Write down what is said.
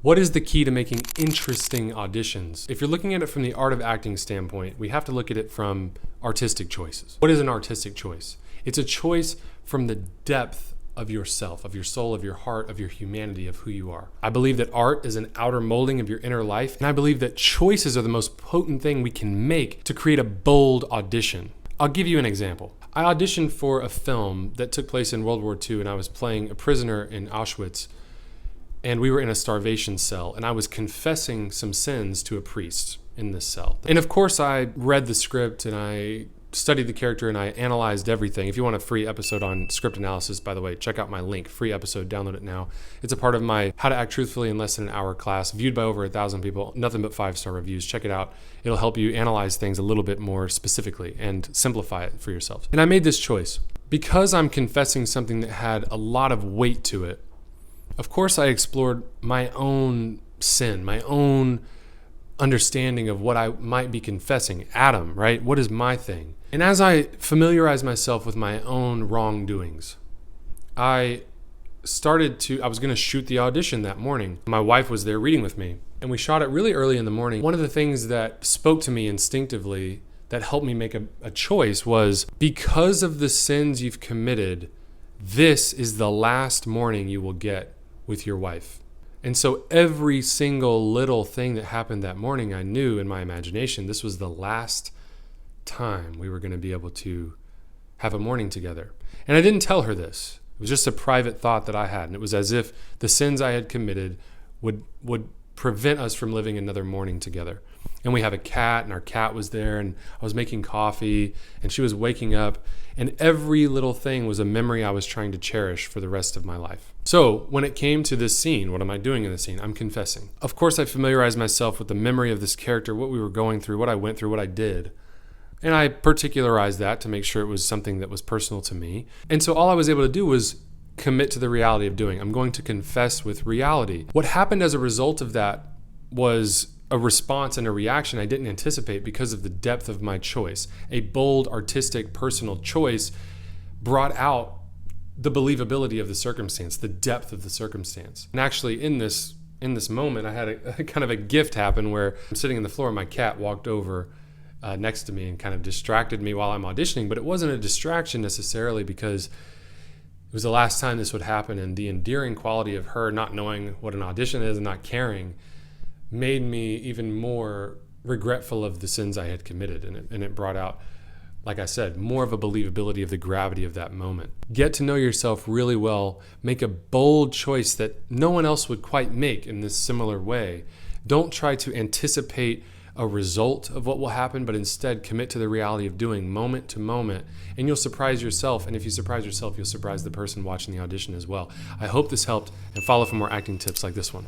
What is the key to making interesting auditions? If you're looking at it from the art of acting standpoint, we have to look at it from artistic choices. What is an artistic choice? It's a choice from the depth of yourself, of your soul, of your heart, of your humanity, of who you are. I believe that art is an outer molding of your inner life, and I believe that choices are the most potent thing we can make to create a bold audition. I'll give you an example. I auditioned for a film that took place in World War II, and I was playing a prisoner in Auschwitz. And we were in a starvation cell, and I was confessing some sins to a priest in this cell. And of course, I read the script and I studied the character and I analyzed everything. If you want a free episode on script analysis, by the way, check out my link, free episode, download it now. It's a part of my How to Act Truthfully in Less Than an Hour class, viewed by over 1,000 people, nothing but 5-star reviews. Check it out. It'll help you analyze things a little bit more specifically and simplify it for yourselves. And I made this choice. Because I'm confessing something that had a lot of weight to it, of course, I explored my own sin, my own understanding of what I might be confessing. Adam, right? What is my thing? And as I familiarized myself with my own wrongdoings, I was going to shoot the audition that morning. My wife was there reading with me, and we shot it really early in the morning. One of the things that spoke to me instinctively that helped me make a choice was, because of the sins you've committed, this is the last morning you will get with your wife. And so every single little thing that happened that morning, I knew in my imagination, this was the last time we were going to be able to have a morning together. And I didn't tell her this. It was just a private thought that I had. And it was as if the sins I had committed would prevent us from living another morning together. And we have a cat, and our cat was there, and I was making coffee, and she was waking up, and every little thing was a memory I was trying to cherish for the rest of my life. So when it came to this scene, what am I doing in the scene? I'm confessing. Of course, I familiarized myself with the memory of this character, what we were going through, what I went through, what I did. And I particularized that to make sure it was something that was personal to me. And so all I was able to do was commit to the reality of doing. I'm going to confess with reality. What happened as a result of that was a response and a reaction I didn't anticipate because of the depth of my choice. A bold, artistic, personal choice brought out the believability of the circumstance, the depth of the circumstance. And actually in this moment, I had a kind of a gift happen where I'm sitting on the floor and my cat walked over next to me and kind of distracted me while I'm auditioning, but it wasn't a distraction necessarily because it was the last time this would happen, and the endearing quality of her not knowing what an audition is and not caring made me even more regretful of the sins I had committed. And it brought out, like I said, more of a believability of the gravity of that moment. Get to know yourself really well. Make a bold choice that no one else would quite make in this similar way. Don't try to anticipate a result of what will happen, but instead commit to the reality of doing moment to moment, and you'll surprise yourself. And if you surprise yourself, you'll surprise the person watching the audition as well. I hope this helped, and follow for more acting tips like this one.